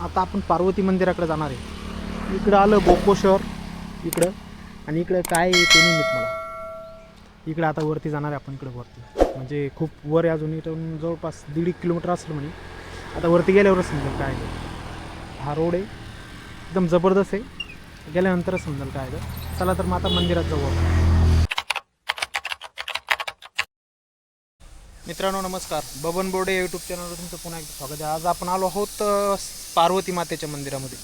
आता आपण पार्वती मंदिराकडे जाणार आहे. इकडं आलं बोकोश्वर इकडं, आणि इकडं काय आहे ते नाही माहीत मला. इकडं आता वरती जाणार आहे आपण, इकडं वरती म्हणजे खूप वर आहे अजून. इथून जवळपास 1.5 किलोमीटर असलं म्हणे. आता वरती गेल्यावरच समजेल काय आहे. हा रोड आहे एकदम जबरदस्त आहे, गेल्यानंतरच समजेल काय आहे. चला तर मग आता मंदिरात जाऊ आपण. मित्रांनो नमस्कार, बबन बोर्डे यूट्यूब चॅनलवर तुमचं पुन्हा एकदा स्वागत आहे. आज आपण आलो आहोत पार्वती मातेच्या मंदिरामध्ये,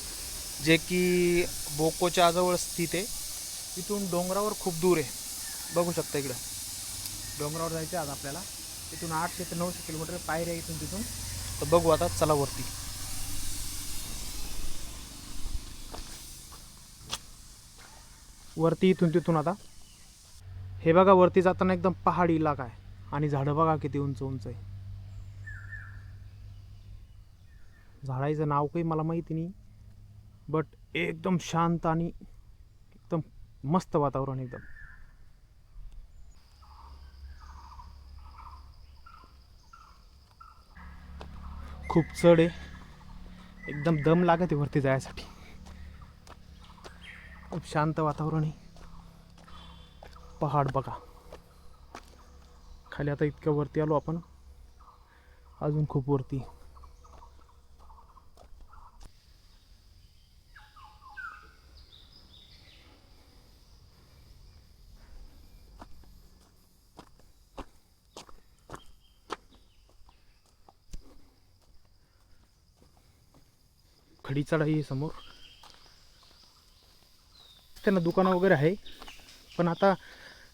जे की बोकोच्या जवळ स्थित आहे. इथून डोंगरावर खूप दूर आहे, बघू शकता. इकडं डोंगरावर जायचं आज आपल्याला. इथून 800 ते 900 किलोमीटर पायऱ्या इथून तिथून. तर बघू आता, चला वरती. वरती इथून तिथून आता हे बघा, वरती जाताना एकदम पहाडी इलाका आहे, आणि झाडं बघा किती उंच उंच आहे. झाडाचं नाव काही मला माहिती नाही, बट एकदम शांत आणि एकदम मस्त वातावरण एकदम. खूप चढ आहे, एकदम दम लागत आहे वरती जायसाठी. खूप शांत वातावरण आहे. पहाड बघा खाली. आता इतक्या वरती आलो आपण, अजून खूप वरती. खडी चढाई आहे समोर. त्यांना दुकानं वगैरे आहे, पण आता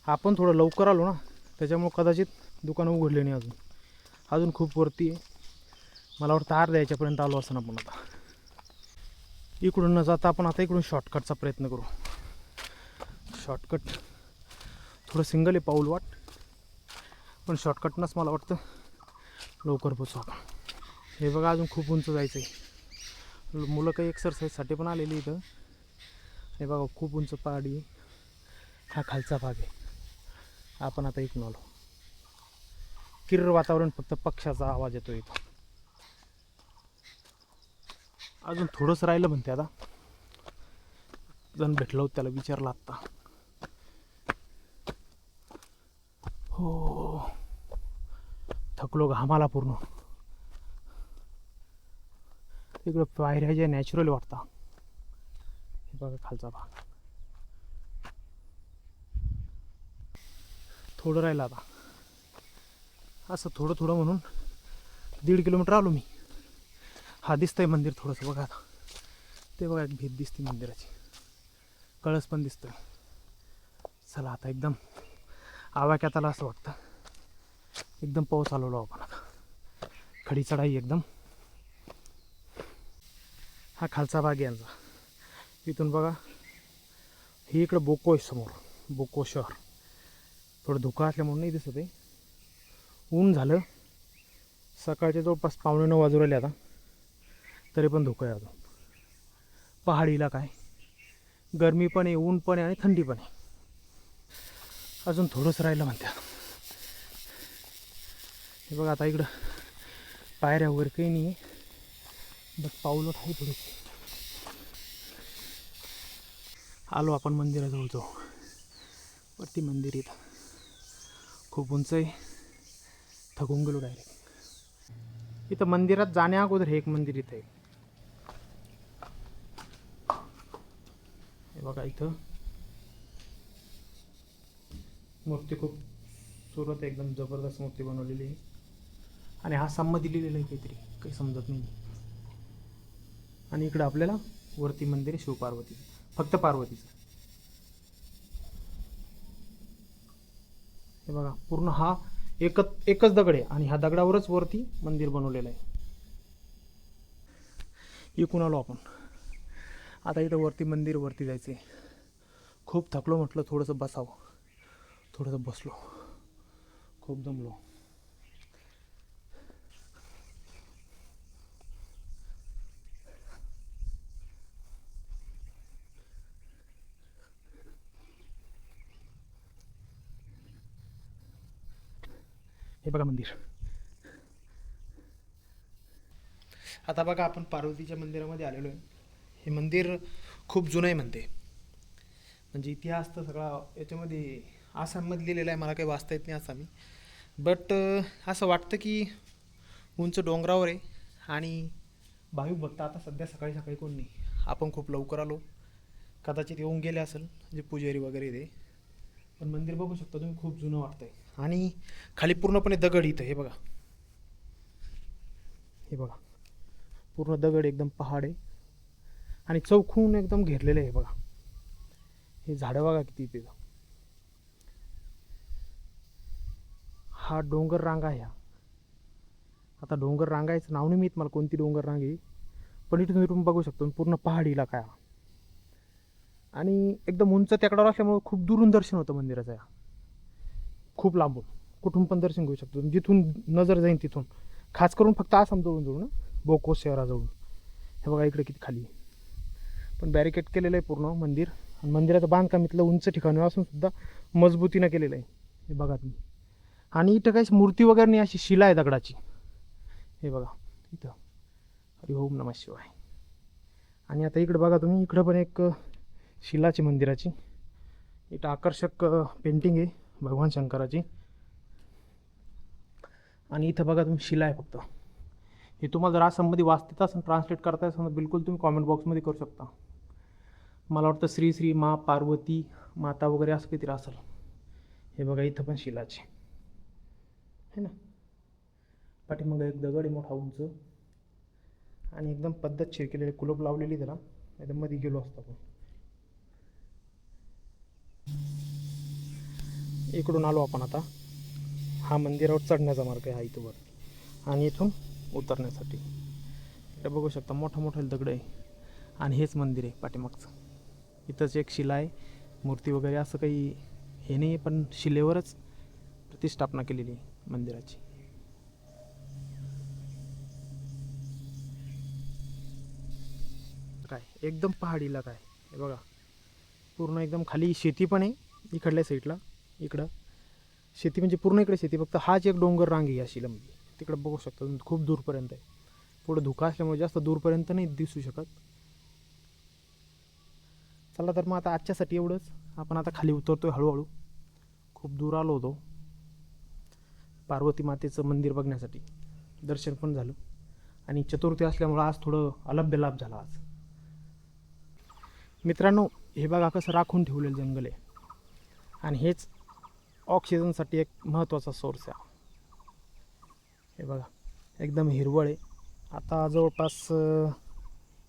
आपण थोडं लवकर आलो ना, त्याच्यामुळे कदाचित दुकानं उघडले नाही अजून. अजून खूप वरती आहे. मला वाटतं अर्ध्या याच्यापर्यंत आलो असं आपण. आता इकडून न जाता आपण आता इकडून शॉर्टकटचा प्रयत्न करू. शॉर्टकट थोडं सिंगल आहे पाऊल वाट, पण शॉर्टकटनंच मला वाटतं लवकर पोचू आपण. हे बघा, अजून खूप उंच जायचं आहे. मुलं काही एक्सरसाइजसाठी पण आलेली इथं. हे बघा, खूप उंच पहाडी. हा खालचा भाग आहे. आपण आता इकडून आलो. किर्र वातावरण, फक्त पक्ष्याचा आवाज येतो इथं. अजून थोडंसं राहिलं म्हणते. आता जण भेटलो, त्याला विचारलं आत्ता. हो, थकलो घामाला पूर्ण. इकडं पायऱ्या ज्या नॅचरल वाटता. हे बघा खालचा भाग. थोडं राहिलं आता. असं थोडं थोडं म्हणून 1.5 किलोमीटर आलो मी. हा दिसतंय मंदिर थोडंसं बघा आता. ते बघा, एक भीत दिसते मंदिराची. कळस पण दिसतोय. चला आता एकदम आवाक्यात आला असं वाटतं. एकदम पाऊस आलेलो आपण आता. खडी चढाई एकदम. हा खालचा भाग यांचा. इथून बघा, ही इकडं बोको आहे समोर, बोको शहर. थोडं धुकं असल्यामुळे नाही दिसत आहे. ऊन झालं, सकाळच्या जवळपास 8:45 वाजू राहिले आता, तरी पण धुकं आहे अजून. पहाडी इलाका आहे, गरमी पण आहे, ऊन पण आहे, आणि थंडी पण आहे. अजून थोडंसं राहिलं म्हणत्या. हे बघा, आता इकडं पायऱ्या वगैरे काही नाही आहे, बट पाऊलट आहे थोडीशी. आलो आपण मंदिराजवळ जाऊ. वरती मंदिर इथं खूप उंच आहे. थकून गेलो डायरेक्ट. इथं मंदिरात जाण्या अगोदर हे एक मंदिर इथं आहे. हे बघा, इथं मूर्ती खूप सुरत एकदम जबरदस्त मूर्ती बनवलेली आहे. आणि हा संमती लिहिलेला आहे काहीतरी, काही समजत नाही. आणि इकडं आपल्याला वरती मंदिर आहे शिवपार्वती, फक्त पार्वतीचं. हे बघा, पूर्ण हा एकच दगड आहे, आणि ह्या दगडावरच वरती मंदिर बनवलेलं आहे. इकडून आलो आपण. आता इथं वरती मंदिर, वरती जायचं आहे. खूप थकलो, म्हटलं थोडंसं बसावं. थोडंसं बसलो, खूप दमलो. हे बघा मंदिर. आता बघा आपण पार्वतीच्या मंदिरामध्ये आलेलो आहे. हे मंदिर खूप जुनं आहे म्हणते, म्हणजे इतिहास तर सगळा याच्यामध्ये आसाममध्ये लिहिलेला आहे. मला काही वाचता येत नाही आसामी, बट असं वाटतं की उंच डोंगरावर आहे आणि भाविक भक्त आता सध्या सकाळी सकाळी कोण नाही. आपण खूप लवकर आलो, कदाचित येऊन गेले असेल जे पुजारी वगैरे ते. पण मंदिर बघू शकता तुम्ही, खूप जुनं वाटतंय. आणि खाली पूर्णपणे दगड इथं, हे बघा, हे बघा, पूर्ण दगड, एकदम पहाड आहे आणि चौकून एकदम घेरलेलं आहे. बघा हे झाडं बघा किती तिथं. हा डोंगर रांगा आहे. आता डोंगर रांगायचं नाव नाही माहीत मला कोणती डोंगर रांग आहे, पण इथून बघू शकतो पूर्ण पहाडी इलाका आहे आणि एकदम उंच टेकडावर असल्यामुळे खूप दुरून दर्शन होतं मंदिराचं. खूप लांबून कुठून पण दर्शन घेऊ शकतो, जिथून नजर जाईल तिथून. खास करून फक्त आसाम जवळून ना, बोकोस शहराजवळून. हे बघा इकडे किती खाली, पण बॅरिकेड केलेलं आहे पूर्ण मंदिर. आणि मंदिराचं बांधकाम इथलं उंच ठिकाणी असून सुद्धा मजबूतीनं केलेलं आहे, हे बघा तुम्ही. आणि इथं काही मूर्ती वगैरे नाही, अशी शिला आहे दगडाची. हे बघा इथं, हरी ओम नमः शिवाय. आणि आता इकडे बघा तुम्ही, इकडं पण एक शिलाची मंदिराची इथं आकर्षक पेंटिंग आहे भगवान शंकराची. आणि इथं बघा तुम्ही, शिला आहे फक्त. हे तुम्हाला जर आसाममध्ये वाचता असेल, ट्रान्सलेट करता असेल, बिलकुल तुम्ही कॉमेंट बॉक्समध्ये करू शकता. मला वाटतं श्री श्री मा पार्वती माता वगैरे असं काहीतरी असेल. हे बघा इथं पण शिलाचे है ना. पाठीमागं एक दगड आहे मोठा उंच आणि एकदम पद्धतशीर केलेले, कुलूप लावलेली त्याला, एकदम मध्ये गेलो असतो आपण. इकडून आलो आपण आता. हा मंदिरावर चढण्याचा मार्ग आहे, हा इथं वर, आणि इथून उतरण्यासाठी. इकडे बघू शकता मोठा मोठा दगड आहे आणि हेच मंदिर आहे पाठीमागचं. इथंच एक शिला आहे, मूर्ती वगैरे असं काही हे नाही, पण शिलेवरच प्रतिष्ठापना केलेली आहे मंदिराची. काय एकदम पहाडी इलाका आहे. हे बघा पूर्ण एकदम खाली शेती पण आहे इकडल्या साईडला. इकडं शेती म्हणजे पूर्ण इकडे शेती, फक्त हाच एक डोंगर रांग आहे या शिलामध्ये. तिकडं बघू शकता तुम्ही, खूप दूरपर्यंत आहे. पुढं धुका असल्यामुळे जास्त दूरपर्यंत नाही दिसू शकत. चला तर मग आता आजच्यासाठी एवढंच. आपण आता खाली उतरतोय हळूहळू. खूप दूर आलो होतो पार्वती मातेचं मंदिर बघण्यासाठी. दर्शन पण झालं आणि चतुर्थी असल्यामुळं आज थोडं अलभ्य लाभ झाला आज. मित्रांनो, हे बघा कसं राखून ठेवलेलं जंगल आहे आणि हेच ऑक्सिजनसाठी एक महत्त्वाचा सोर्स आहे. हे बघा एकदम हिरवळ आहे. आता जवळपास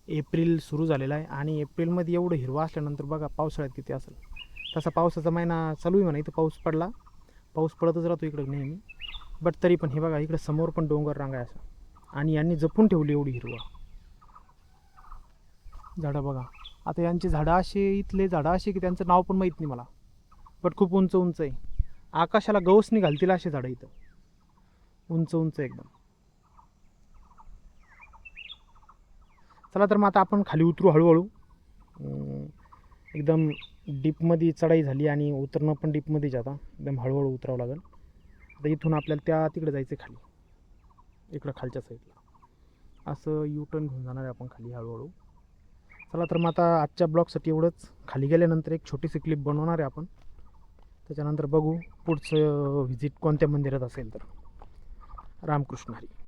एप्रिल सुरू झालेला आहे आणि एप्रिलमध्ये एवढं हिरवं असल्यानंतर बघा पावसाळ्यात किती असेल. तसा पावसाचा महिना चालू आहे म्हणा, इथं पाऊस पडला, पाऊस पडतच राहतो इकडे नेहमी. बट तरी पण हे बघा इकडे समोर पण डोंगर रांग आहे असं, आणि यांनी जपून ठेवली एवढी हिरवळ. झाडं बघा, आता यांची झाडं असे, इथले झाडं असे की त्यांचं नाव पण माहीत नाही मला, बट खूप उंच उंच आहे. आकाशाला गवसणी घालतील असे झाडं इथं, उंच उंच एकदम. चला तर मग आता आपण खाली उतरू हळूहळू. एकदम डीपमध्ये चढाई झाली आणि उतरणं पण डीपमध्येच. आता एकदम हळूहळू उतरावं लागेल. आता इथून आपल्याला त्या तिकडे जायचं खाली, इकडं खालच्या साईडला असं यू टर्न घेऊन जाणार आहे आपण खाली हळूहळू. चला तर मग आता आजच्या ब्लॉगसाठी एवढंच. खाली गेल्यानंतर एक छोटीशी क्लिप बनवणार आहे आपण, त्याच्यानंतर बघू पुढचं व्हिजिट कोणत्या मंदिरात असेल तर. रामकृष्ण हरी.